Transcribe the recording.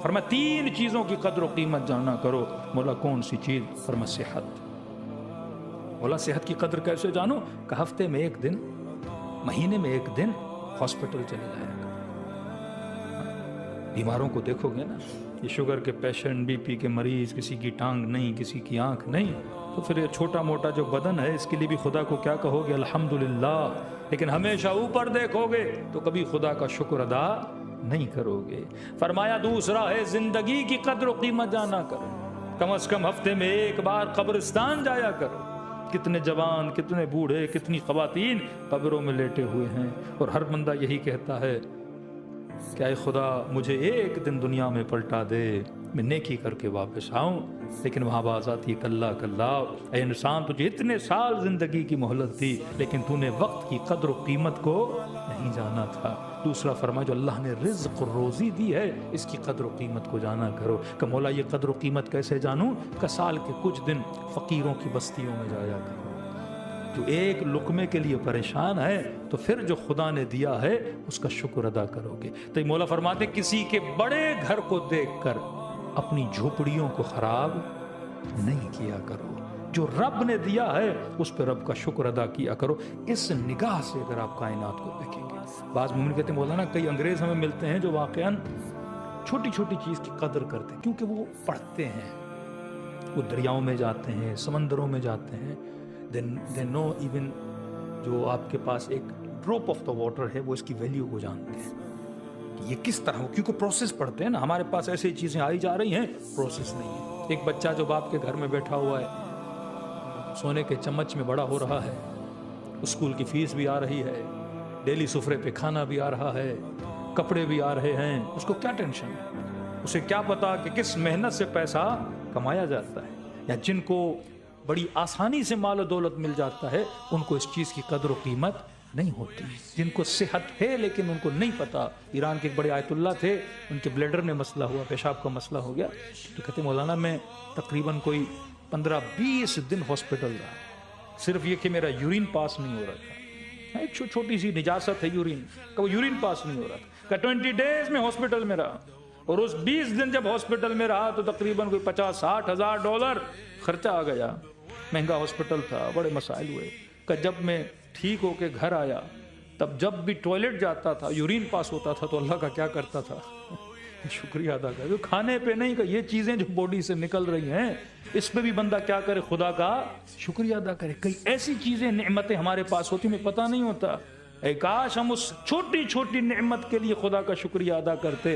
فرمایا 3 چیزوں کی قدر و قیمت جانا کرو. مولا کون سی چیز؟ فرمایا صحت. مولا صحت کی قدر کیسے جانو؟ کہ ہفتے میں 1 دن، مہینے میں 1 دن ہاسپٹل چلے جایا کرو. بیماروں کو دیکھو گے نا، یہ شوگر کے پیشنٹ، بی پی کے مریض، کسی کی ٹانگ نہیں، کسی کی آنکھ نہیں، تو پھر یہ چھوٹا موٹا جو بدن ہے اس کے لیے بھی خدا کو کیا کہو گے؟ الحمدللہ. لیکن ہمیشہ اوپر دیکھو گے تو کبھی خدا کا شکر ادا نہیں کرو گے. فرمایا دوسرا ہے زندگی کی قدر و قیمت جانا کرو. کم از کم ہفتے میں 1 بار قبرستان جایا کرو. کتنے جوان، کتنے بوڑھے، کتنی خواتین قبروں میں لیٹے ہوئے ہیں، اور ہر بندہ یہی کہتا ہے کہ اے خدا مجھے 1 دن دنیا میں پلٹا دے، میں نیکی کر کے واپس آؤں. لیکن وہاں باز آتی ہے کلا کلا، اے انسان تجھے اتنے سال زندگی کی مہلت دی لیکن تو نے وقت کی قدر و قیمت کو نہیں جانا تھا. دوسرا فرمایا جو اللہ نے رزق و روزی دی ہے اس کی قدر و قیمت کو جانا کرو. کہ مولا یہ قدر و قیمت کیسے جانوں؟ کہ سال کے کچھ دن فقیروں کی بستیوں میں جایا کرو. جو 1 لقمے کے لیے پریشان ہے تو پھر جو خدا نے دیا ہے اس کا شکر ادا کرو گے. تو یہ مولا فرماتے کسی کے بڑے گھر کو دیکھ کر اپنی جھوپڑیوں کو خراب نہیں کیا کرو. جو رب نے دیا ہے اس پہ رب کا شکر ادا کیا کرو. اس نگاہ سے اگر آپ کائنات کو دیکھیں گے. بعض مومن کہتے ہیں مولانا کئی انگریز ہمیں ملتے ہیں جو واقعاً چھوٹی چھوٹی چیز کی قدر کرتے ہیں کیونکہ وہ پڑھتے ہیں، وہ دریاؤں میں جاتے ہیں، سمندروں میں جاتے ہیں. they know even جو آپ کے پاس ایک ڈراپ آف دا واٹر ہے وہ اس کی ویلیو کو جانتے ہیں کہ یہ کس طرح ہو، کیونکہ پروسیس پڑھتے ہیں نا. ہمارے پاس ایسی چیزیں آئی جا رہی ہیں، پروسیس نہیں ہے. ایک بچہ جو باپ کے گھر میں بیٹھا ہوا ہے، سونے کے چمچ میں بڑا ہو رہا ہے، اسکول کی فیس بھی آ رہی ہے، ڈیلی سفرے پہ کھانا بھی آ رہا ہے، کپڑے بھی آ رہے ہیں، اس کو کیا ٹینشن ہے؟ اسے کیا پتا کہ کس محنت سے پیسہ کمایا جاتا ہے. یا جن کو بڑی آسانی سے مال و دولت مل جاتا ہے ان کو اس چیز کی قدر و قیمت نہیں ہوتی. جن کو صحت ہے لیکن ان کو نہیں پتا. ایران کے ایک بڑے آیت اللہ تھے، ان کے بلیڈر میں مسئلہ ہوا، پیشاب کا مسئلہ ہو گیا، تو کہتے مولانا میں تقریباً کوئی 15-20 دن ہاسپٹل رہا، صرف یہ کہ میرا یورین پاس نہیں ہو رہا تھا. ایک چھوٹی سی نجاست ہے یورین کا، وہ یورین پاس نہیں ہو رہا تھا. کہ 20 ڈیز میں ہاسپٹل میں رہا، اور اس 20 دن جب ہاسپٹل میں رہا تو تقریباً کوئی $50-60 ہزار خرچہ آ گیا. مہنگا ہاسپٹل تھا، بڑے مسائل ہوئے. کہ جب میں ٹھیک ہو کے گھر آیا تب جب بھی ٹوائلٹ جاتا تھا، یورین پاس ہوتا تھا تو اللہ کا کیا کرتا تھا؟ شکریہ ادا کرے. کھانے پہ نہیں، کہ یہ چیزیں جو باڈی سے نکل رہی ہیں اس پہ بھی بندہ کیا کرے؟ خدا کا شکریہ ادا کرے. کئی ایسی چیزیں نعمتیں ہمارے پاس ہوتی ہمیں پتہ نہیں ہوتا. اے کاش ہم اس چھوٹی چھوٹی نعمت کے لیے خدا کا شکریہ ادا کرتے.